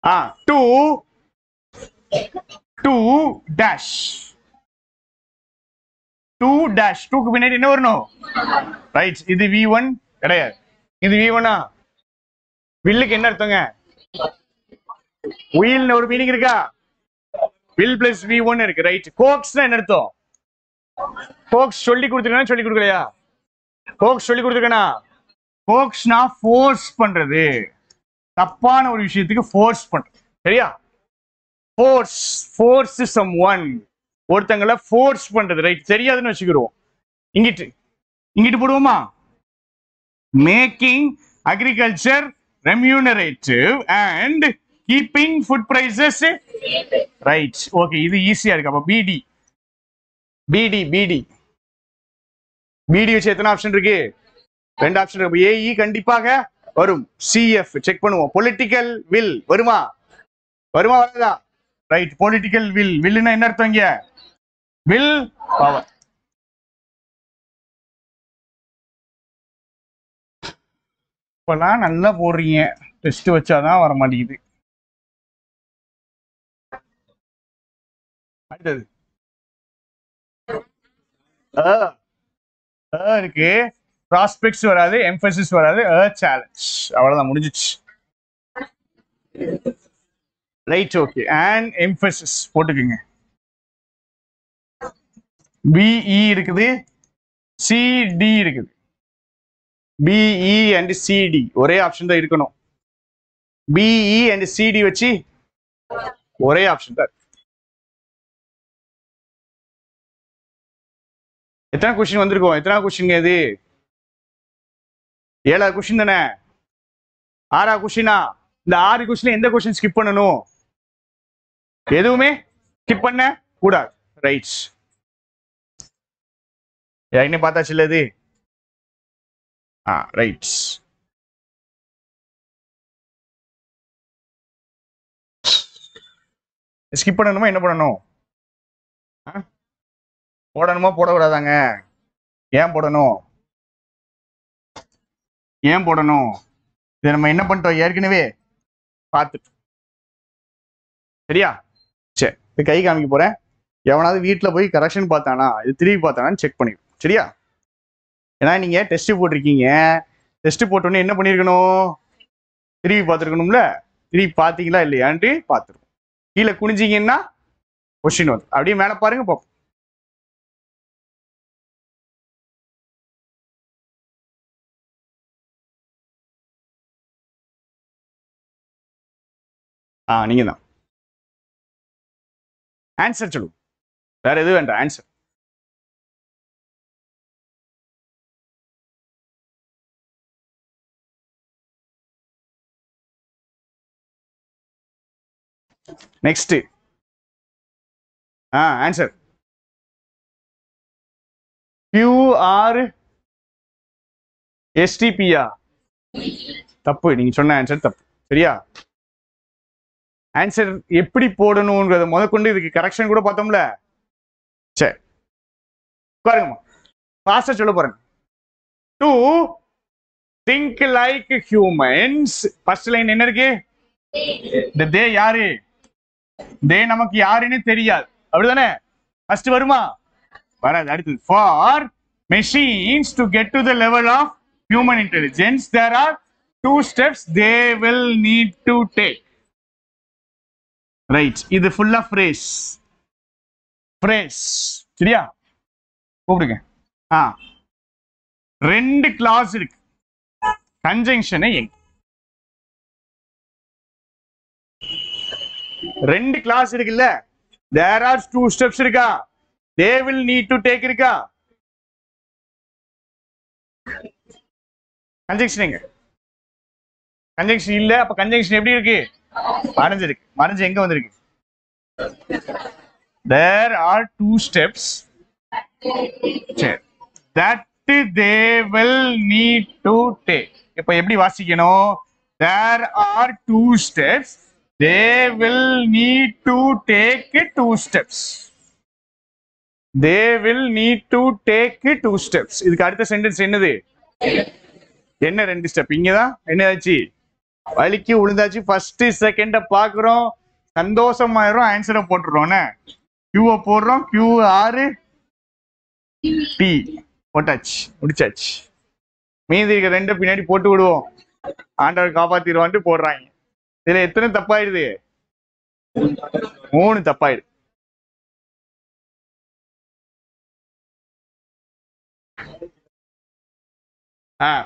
2 dash 2 dash 2 க்கு பின்னாடி என்ன வரணும் ரைட் இது v1 கிடையாது இது v1 வில்லுக்கு என்ன அர்த்தங்க wheel ஒரு மீனிங் இருக்கா will plus v1 இருக்கு ரைட் கோக்ஸ்னா என்ன அர்த்தம் கோக்ஸ் சொல்லி கொடுத்துருக்கா சொல்லி கொடுக்கலையா கோக்ஸ் சொல்லி கொடுத்துருக்கா கோக்ஸ்னா ஃபோர்ஸ் பண்றது தப்பான ஒரு விஷயத்துக்கு ஃபோர்ஸ் பண்றது சரியா ஃபோர்ஸ் சம் ஒன் ஒருத்தங்களை ஃபோர்ஸ் பண்றது ரைட் தெரியாதுன்னு வச்சுக்கிடுவோம் இங்கிட்டு போடுவோமா making agriculture remunerative and keeping food prices right okay இது ஈஸியா இருக்கு அப்ப பிடி வச்சு எத்தனை ஆப்ஷன் இருக்கு 2 ஆப்ஷன் இருக்கு ஏஇ கண்டிப்பாக வரும் சிஎஃப் செக் பண்ணுவோம் பொலிட்டிக்கல் வில் வருமா வராதா ரைட் பொலிட்டிக்கல் வில்லுன்னா என்ன அர்த்தம் இங்க வில் பவர் இப்பெல்லாம் நல்லா போடுறீங்க டெஸ்ட் வச்சாதான் வர மாட்டேங்குது அடுத்தது இருக்கு ப்ராஸ்பெக்ட்ஸ் வராது எம்பசிஸ் வராது சேலஞ்ச் அவ்வளவுதான் முடிஞ்சிச்சு ரைட் ஓகே அண்ட் எம்பசிஸ் போட்டுக்குங்க பிஇ இருக்குது சிடி இருக்குது பிஇ அண்ட் சிடி ஒரே ஆப்ஷன் தான் இருக்கணும் பிஇ அண்ட் சிடி வச்சு ஒரே ஆப்ஷன் தான் எத்தனை கொஸ்டின் வந்திருக்கோம் எத்தனை கொஸ்டின் இது 7வது கொஸ்டின் தானே 6வது கொஸ்டினா இந்த 6 கொஸ்டின் எந்த கொஸ்டின் ஸ்கிப் பண்ணணும் எதுவுமே ஸ்கிப் பண்ண கூடாது ரைட் ஏற்கனவே பார்த்தாச்சு இல்ல இது ரைட் ஸ்கிப் பண்ணணுமா என்ன பண்ணணும் போடணுமா போடக்கூடாதாங்க ஏன் போடணும் இதை நம்ம என்ன பண்ணிட்டோம் ஏற்கனவே பார்த்துட்டு சரியா சரி இது கை காமிக்க போறேன் எவனாவது வீட்டில் போய் கரெக்ஷன் பார்த்தானா இது திருப்பி பார்த்தானான்னு செக் பண்ணிடும் சரியா ஏன்னா நீங்க டெஸ்ட் போட்டிருக்கீங்க டெஸ்ட் போட்டோன்னே என்ன பண்ணிருக்கணும் திருப்பி பார்த்துருக்கணும்ல திருப்பி பார்த்தீங்களா இல்லையான்ட்டு பார்த்துருக்கோம் கீழே குனிஞ்சிங்கன்னா கொஸ்டின் வந்து அப்படியே மேலே பாருங்க பார்ப்போம் நீங்க தான் ஆன்சர் சொல்லுங்க வேற எதுவும் வேண்டாம் ஆன்சர் நெக்ஸ்ட் ஆன்சர் கியூஆர் எஸ்டிபியா தப்பு நீங்க சொன்ன ஆன்சர் தப்பு சரியா ஆன்சர் எப்படி போடணும்ன்றத முதற்கொண்டு இதுக்கு கரெக்ஷன் கூட பார்த்தோம்ல சரி பாருங்கம்மா ஃபாஸ்டா சொல்ல போறேன் to think like humans first line என்ன இருக்கு இந்த தே யாரு தே நமக்கு யாருன்னு தெரியாது அப்படிதானே ஃபர்ஸ்ட் வருமா வராது அடுத்தது for machines to get to the level of human intelligence there are 2 steps they will need to take right இது ஃபுல்லா ஃப்ரேஸ் சரியா கூப்பிடுங்க 2 கிளாஸ் இருக்கு கன்ஜங்ஷன் எங்க 2 கிளாஸ் இருக்குல்ல there are 2 steps இருக்கா they will need to take இருக்கா conjunction எங்க கன்ஜங்ஷன் இல்ல அப்ப கன்ஜங்ஷன் எப்படி இருக்கு மறைஞ்சிருக்கு மறைஞ்சு எங்க வந்திருக்கு there are 2 steps that they will need to take இப்ப எப்படி வாசிக்கணும் there are 2 steps they will need to take 2 steps they will need to take 2 steps இதுக்கு அடுத்த சென்டென்ஸ் என்னது என்ன 2 ஸ்டெப் இங்கதான் என்ன ஆச்சு வலிக்கு விழுந்தாச்சு. ஃபர்ஸ்ட் செகண்ட பாக்குறோம், சந்தோஷமாயிரும், ஆன்சரை போட்டுறோம். கியூவை போடுறோம். கியூ ஆறு டி போட்டாச்சு, முடிச்சாச்சு. மீதி இருக்க ரெண்டு பின்னாடி போட்டு விடுவோம், ஆண்டவர் காப்பாத்திடுவான்ட்டு போடுறாங்க. இதுல எத்தனை தப்பாயிடுது? 3 தப்பாயிடுது.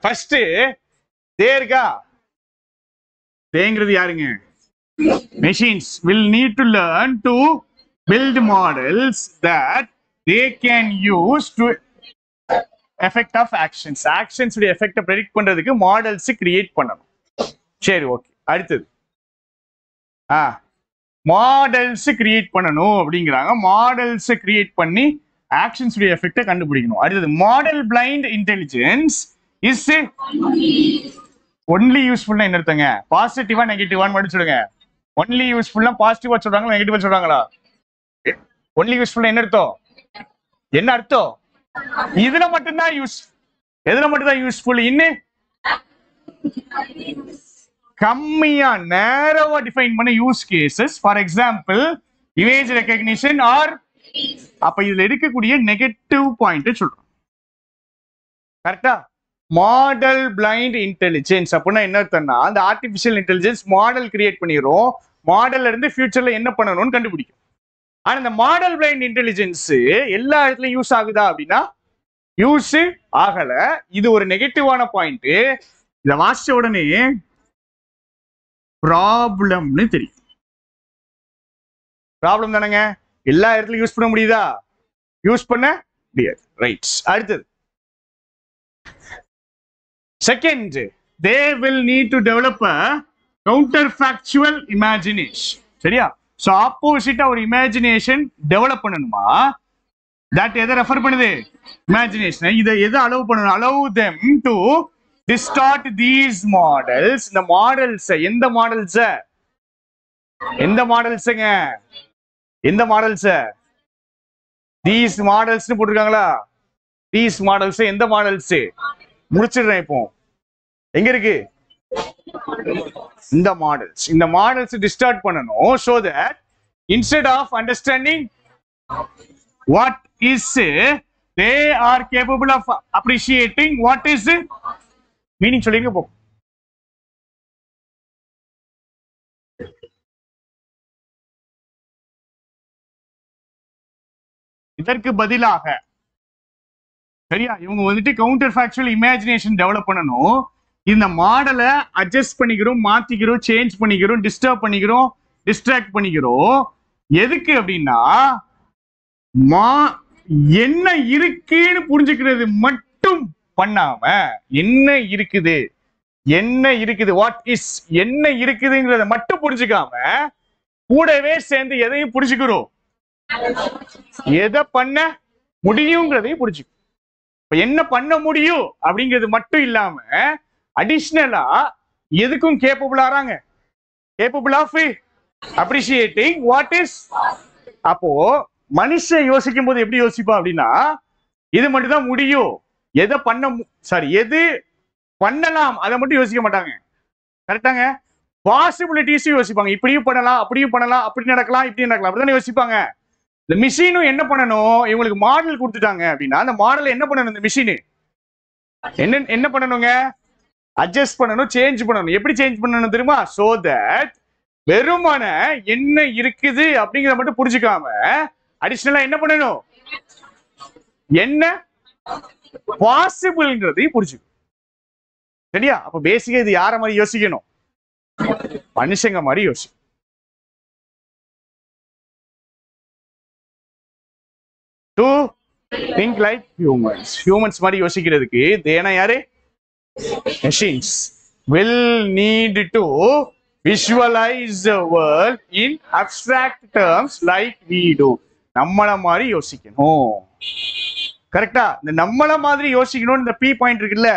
ஃபர்ஸ்ட் தேர்கா, தேங்கிறது யாருங்க? machines will need to learn to build models that they can use to effect of actions. actions உடைய எஃபெக்ட predict பண்றதுக்கு மாடல்ஸ் கிரியேட் பண்ணணும். சரி, ஓகே. அடுத்தது மாடல்ஸ் கிரியேட் பண்ணணும் அப்படிங்கிறாங்க. மாடல்ஸ் கிரியேட் பண்ணி ஆக்ஷன்ஸ் உடைய எஃபெக்ட கண்டுபிடிக்கணும். அடுத்தது model blind intelligence is only யூஸ்ஃபுல்னா என்ன அர்த்தங்க? பாசிட்டிவா நெகட்டிவான்னு மட்டும் சொல்லுங்க. ஒன்லி யூஸ்ஃபுல்னா பாசிட்டிவா சொல்றாங்களா நெகட்டிவா சொல்றாங்களா? ஒன்லி யூஸ்ஃபுல் என்ன அர்த்தம்? என்ன அர்த்தம்? இதுல மட்டும்தான் யூஸ், எதுல மட்டும்தான் யூஸ்ஃபுல்? இன்னும் கம்மியா நேரவா டிஃபைன் பண்ண use cases. For example image recognition are, அப்ப இதுல இருக்கக்கூடிய நெகட்டிவ் பாயிண்ட் சொல்றோம். கரெக்டா? மாடல் பிளைண்ட் இன்டெலிஜென்ஸ் அப்படின்னா என்ன அர்த்தம்னா, அந்த ஆர்டிபிஷியல் இன்டெலிஜென்ஸ் மாடல் கிரியேட் பண்ணிரும், மாடல்ல இருந்து ஃபியூச்சர்ல என்ன பண்ணணும்னு கண்டுபிடிக்கும். ஆனா இந்த மாடல் பிளைண்ட் இன்டெலிஜென்ஸ் எல்லா இடத்துலயும் யூஸ் ஆகுதா அப்படின்னா யூஸ் ஆகல. இது ஒரு நெகட்டிவான பாயிண்ட். இத வாசிச்ச உடனே ப்ராப்ளம்னு தெரியும். ப்ராப்ளம் தானங்க. எல்லா இடத்துலயும் யூஸ் பண்ண முடியுதா? யூஸ் பண்ண முடியாது. ரைட். அடுத்தது second, they will need to develop a counterfactual imagination. சரியா? சோ ஆப்போசிட்டா ஒரு இமேஜினேஷன் டெவலப் பண்ணணுமா? தட் எதை ரெஃபர் பண்ணுது? இமேஜினேஷன். இதை எதை அலோவ் பண்ணணும்? Allow them to distort these models. இந்த மாடல்ஸ், எந்த மாடல்ஸ்? எந்த மாடல்ஸ்ங்க? எந்த மாடல்ஸ்? these models னு போட்டுருக்காங்களா? these models எந்த மாடல்ஸ்? முடிச்சிடுறேன். இப்போ எங்க இருக்கு இந்த மாடல்ஸ்? இந்த மாடல்ஸ் டிஸ்டார்ட் பண்ணணும். so that instead of understanding what is, they are capable of appreciating what is meaning. சொல்லுங்க போ. இதற்கு பதிலாக சரியா, இவங்க வந்துட்டு கவுண்டர் ஃபேக்சுவல் இமேஜினேஷன் டெவலப் பண்ணணும். இந்த மாடலை அட்ஜஸ்ட் பண்ணிக்கிறோம், மாத்திக்கிறோம், சேஞ்ச் பண்ணிக்கிறோம், டிஸ்டர்ப் பண்ணிக்கிறோம், டிஸ்ட்ராக்ட் பண்ணிக்கிறோம். எதுக்கு அப்படின்னா என்ன இருக்குன்னு புரிஞ்சுக்கிறது மட்டும் பண்ணாம, என்ன இருக்குது, என்ன இருக்குது, வாட் இஸ், என்ன இருக்குதுங்கிறத மட்டும் புரிஞ்சுக்காம கூடவே சேர்ந்து எதையும் புரிஞ்சுக்கிறோம், எதை பண்ண முடியுங்கிறதையும் புரிஞ்சுக்கிறோம். என்ன பண்ண முடியும் அப்படிங்கிறது மட்டும் இல்லாம அடிஷனலா எதுக்கும் கேப்பபிள் ஆறாங்க, capable of appreciating what is. அப்போ மனுஷன் யோசிக்கும் போது எப்படி யோசிப்பான் அப்படின்னா, இது மட்டும் தான் முடியும், எதை பண்ண எது பண்ணலாம் அதை மட்டும் யோசிக்க மாட்டாங்க. கரெக்டாங்க? பாசிபிலிட்டிஸ் யோசிப்பாங்க. இப்படியும் பண்ணலாம், அப்படியும் பண்ணலாம், அப்படி நடக்கலாம், இப்படி நடக்கலாம், அப்படிதானே யோசிப்பாங்க. இந்த மிஷினும் என்ன பண்ணணும், இவங்களுக்கு மாடல் கொடுத்துட்டாங்க அப்படின்னா அந்த மாடல் என்ன பண்ணணும், இந்த மிஷின் என்ன பண்ணணுங்க, அட்ஜஸ்ட் பண்ணணும், சேஞ்ச் பண்ணணும். எப்படி சேஞ்ச் பண்ணணும் தெரியுமா? சோ தட் வெறுமான என்ன இருக்குது அப்படிங்கிறத மட்டும் புரிஞ்சுக்காம அடிஷனலா என்ன பண்ணணும், என்ன பாசிபிள்ங்கிறதையும் புரிஞ்சுக்கணும். சரியா? அப்ப பேசிக்கா இது யார மாதிரி யோசிக்கணும், மனுஷங்க மாதிரி யோசிக்கணும். To think like humans. Humans மாதிரி யோசிக்கிறதுக்கு தேனா யாரு? Machines will need to visualize the world in abstract terms like we do. நம்மள மாதிரி யோசிக்கணும். கரெக்டா? இந்த நம்மள மாதிரி யோசிக்கணும். இந்த P பாயிண்ட் இருக்குல்ல,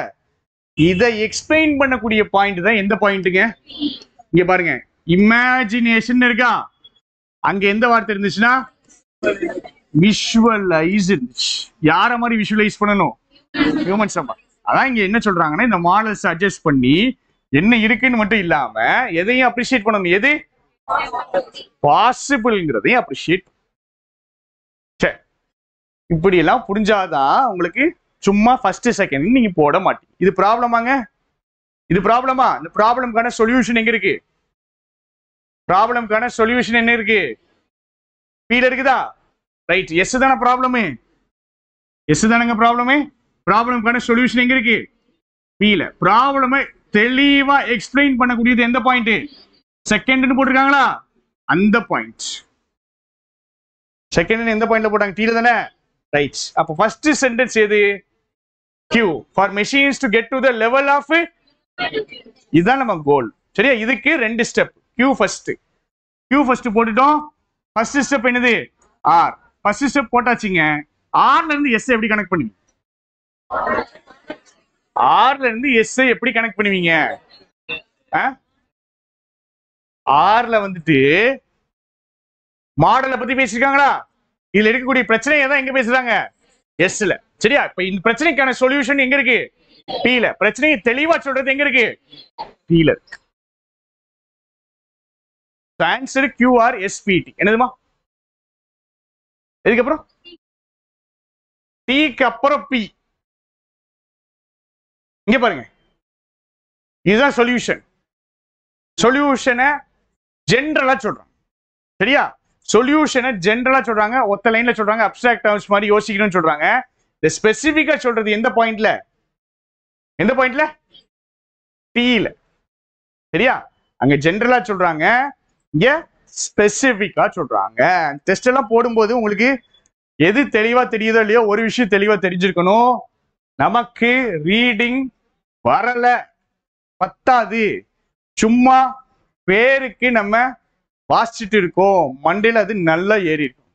இதை எக்ஸ்பிளைன் பண்ணக்கூடிய பாயிண்ட் தான் எந்த பாயிண்ட்டுங்க? இங்க பாருங்க, இமேஜினேஷன் இருக்கா, அங்க எந்த வார்த்தை இருந்துச்சுன்னா விஷுவலைஸ் இருந்துச்சு. யார மாதிரி விஷுவலைஸ் பண்ணணும்? ஹியூமன்ஸ். அதான் இங்க என்ன சொல்றாங்கன்னா, இந்த மாடல்ஸ் அட்ஜஸ்ட் பண்ணி என்ன இருக்குன்னு மட்டும் இல்லாம எதையும் அப்ரிஷியேட் பண்ணணும். எது பாசிபிள்ங்கிறதையும் அப்ரிஷியேட். சரி, இப்படி எல்லாம் புரிஞ்சாதான் உங்களுக்கு சும்மா ஃபர்ஸ்ட் செகண்ட் நீங்க போட மாட்டீங்க. இது ப்ராப்ளமாங்க? இது ப்ராப்ளமா? இந்த ப்ராப்ளம்கான சொல்யூஷன் எங்க இருக்கு? ப்ராப்ளம்கான சொல்யூஷன் என்ன இருக்கு? பீல இருக்குதா? ரைட். எஸ் தானே ப்ராப்ளம்? எஸ் தானங்க ப்ராப்ளம்? ப்ராப்ளம்கான சொல்யூஷன் எங்க இருக்கு? பீல. ப்ராப்ளமை தெளிவா எக்ஸ்பிளைன் பண்ணக்கூடியது எந்த பாயிண்ட்? செகண்ட்னு போட்டிருக்காங்களா? அந்த பாயிண்ட். செகண்ட் எந்த பாயிண்ட்ல போட்டாங்க? டீல தானே? ரைட். அப்ப ஃபர்ஸ்ட் சென்டென்ஸ் எது? Q for machines to get to the level of. இதுதான் நம்ம கோல். சரியா? இதுக்கு ரெண்டு ஸ்டெப். Q ஃபர்ஸ்ட் போட்டுட்டோம். ஃபர்ஸ்ட் ஸ்டெப் என்னது? R. ஃபர்ஸ்ட் ஸ்டெப் போட்டாச்சுங்க. R ல இருந்து S எப்படி கனெக்ட் பண்ணுவீங்க? R ல இருந்து S எப்படி கனெக்ட் பண்ணுவீங்க? R ல வந்துட்டு மாடலை பத்தி பேசிருக்காங்களா? இதுல இருக்கக்கூடிய பிரச்சனையை தான் எங்க பேசுறாங்க? S ல. சரியா? இப்ப இந்த பிரச்சனைக்கான சொல்யூஷன் எங்க இருக்கு? P ல. பிரச்சனையை தெளிவா சொல்றது எங்க இருக்கு? P ல இருக்கு. Answer QRSPT. என்னதுமா? இதுக்கு அப்புறம் T க்கு அப்புறம் P. இங்க பாருங்க, இதுதான் சொல்யூஷன். சொல்யூஷனை ஜெனரலா சொல்றோம். சரியா? சொல்யூஷனை ஜெனரலா சொல்றாங்க, ஒத்த லைன்ல சொல்றாங்க, அப்ஸ்ட்ராக்ட் டர்ம்ஸ் மாதிரி யோசிக்கணும்னு சொல்றாங்க. இந்த ஸ்பெசிபிக்கா சொல்றது எந்த பாயிண்ட்ல? எந்த பாயிண்ட்ல? டீல. சரியா? அங்க ஜெனரலா சொல்றாங்க, இங்க ஸ்பெசிபிக்கா சொல்றாங்க. டெஸ்ட் எல்லாம் போடும்போது உங்களுக்கு எது தெளிவா தெரியுதோ இல்லையோ, ஒரு விஷயம் தெளிவா தெரிஞ்சிருக்கணும். நமக்கு ரீடிங் வரல, பத்தாது, சும்மா பேருக்கு நம்ம வாசிச்சுட்டு இருக்கோம், மண்டையில அது நல்லா ஏறி இருக்கும்.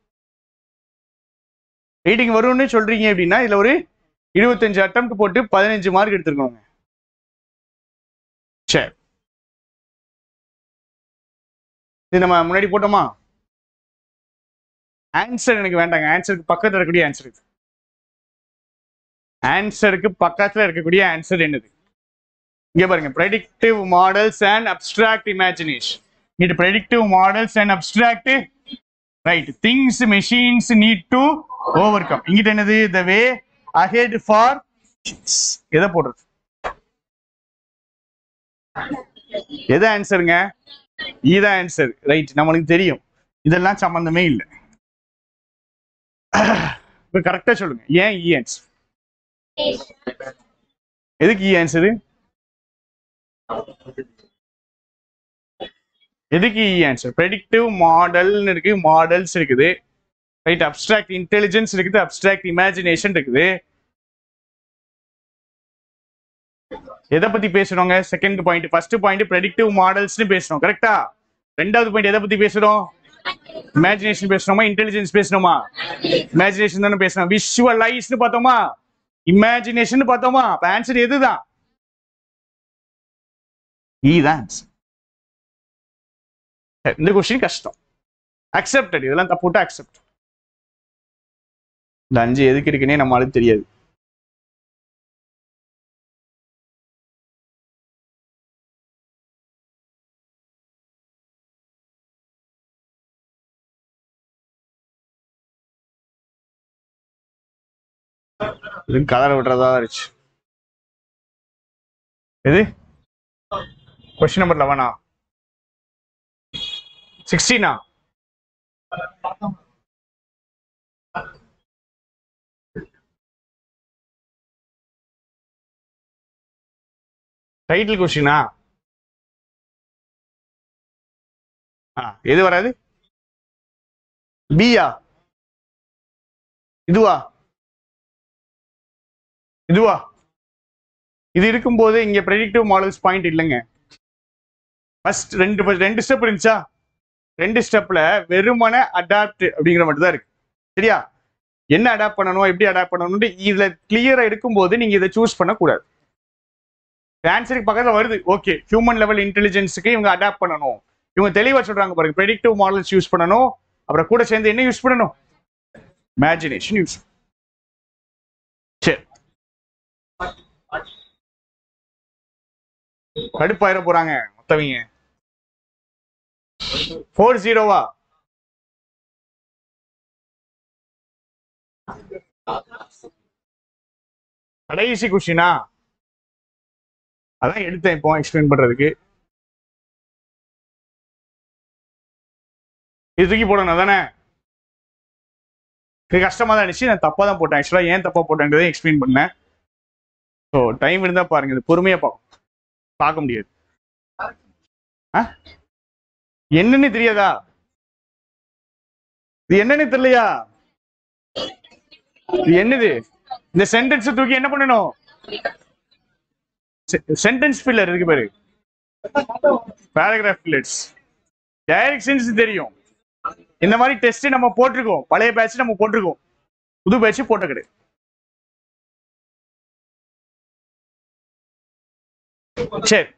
ரீடிங் வரும்னு சொல்றீங்க அப்படின்னா இதுல ஒரு 25 அட்டெம்ப்ட் போட்டு 15 மார்க் எடுத்துருக்கோங்க. சரி, இது நம்ம முன்னாடி போட்டோமா? ஆன்சர் எனக்கு வேண்டாங்க. ஆன்சருக்கு பக்கத்துல இருக்கக்கூடிய ஆன்சர் இது. ஆன்சருக்கு பக்கத்துல இருக்கக்கூடிய ஆன்சர் என்னது? இங்க பாருங்க, predictive models and abstract imagination. இது predictive models and abstract, right, things machines need to overcome. இங்கிட்ட என்னது? The way ahead for. எதை போடுறது? எது ஆன்சருங்க? இதான் ஆன்சர். ரைட், நம்மளுக்கு தெரியும் இதெல்லாம் சம்பந்தமே இல்லை. இப்ப கரெக்டா சொல்லுங்க, ஏன் இ ஆன்சர்? எதுக்கு இ ஆன்சர்? எதுக்கு இ ஆன்சர்? ப்ரெடிக்டிவ் மாடல்னு இருக்கு, மாடல்ஸ் இருக்குது, ரைட், அப்ஸ்ட்ராக்ட் இன்டெலிஜென்ஸ் இருக்குது, அப்ஸ்ட்ராக்ட் இமேஜினேஷன் இருக்குது. எதை பத்தி பேசுறோங்க? Second point. First point predictive மாடல்ஸ்னு பேசுறோம், கரெக்டா? ரெண்டாவது பாயிண்ட் எதை பத்தி பேசுறோம்? இமேஜினேஷன் பேசணுமா, இன்டெலிஜென்ஸ் பேசணுமா? இமேஜினேஷன் தானே பேசணும். விஷுவலைஸ்னு பார்த்தோமா, இமேஜினேஷன் பார்த்தோமா? அப்ப ஆன்சர் எதுதான்? இதுதான் ஆன்சர். இந்த கொஸ்டின் கஷ்டம். அக்செப்டட். இதெல்லாம் தப்பு விட்டு அக்செப்ட். இந்த 5 எதுக்கு இருக்குன்னே நம்மளுக்கு தெரியாது. கலர் விட்டுறதா இருந்துச்சு. எது கொஸ்டின் நம்பர் 11 16 டைட்டில் கொஸ்டினா? எது வராது? பியா? இதுவா? இதுவா? இது இருக்கும்போது இங்க ப்ரெடிக்டிவ் மாடல்ஸ் பாயிண்ட் இல்லைங்க. ஃபர்ஸ்ட் ரெண்டு ஸ்டெப் இருந்துச்சா? 2 ஸ்டெப்ல வெறுமனே அடாப்ட் அப்படிங்கிற மட்டும் தான் இருக்கு. சரியா? என்ன அடாப்ட் பண்ணணும், எப்படி அடாப்ட் பண்ணணும், இதுல கிளியரா இருக்கும்போது நீங்க இதை சூஸ் பண்ணக்கூடாது. ஆன்சருக்கு பக்கத்துல வருது, ஓகே, ஹியூமன் லெவல் இன்டெலிஜென்ஸுக்கு இவங்க அடாப்ட் பண்ணணும், இவங்க தெளிவா சொல்றாங்க பாருங்க, ப்ரெடிக்டிவ் மாடல்ஸ் யூஸ் பண்ணணும், அப்புறம் கூட சேர்ந்து என்ன யூஸ் பண்ணணும்? Imagination use. சரி, கடுப்பாயிர போறாங்க மொத்தவங்க. 4-0வா? கடைசி கொஸ்டினா? அதான் எடுத்தேன் இப்போ எக்ஸ்பிளைன் பண்றதுக்கு. இது தூக்கி போடணும் தானே? இது கஷ்டமா தான் இருந்துச்சு, நான் தப்பா தான் போட்டேன். ஆக்சுவலா ஏன் தப்பா போட்டேங்கிறதை எக்ஸ்பிளைன் பண்ணேன். ஸோ டைம் இருந்தா பாருங்க, இது பொறுமையா பார்க்க முடியாது. என்னன்னு தெரியாதா? இது என்னன்னு தெரியலையா? இது என்னது? இந்த சென்டென்ஸ் தூக்கி என்ன பண்ணணும்? சென்டென்ஸ் ஃபில்லர் இருக்கு பாரு, பேராகிராஃப் ஃபில்லர்ஸ். டைரக்ஷன்ஸ் தெரியும். இந்த மாதிரி டெஸ்ட் நம்ம போட்டிருக்கோம், பழைய பேட்ச் நம்ம போட்டிருக்கோம், புது பேட்ச் போட்ட கிடையாது. சரி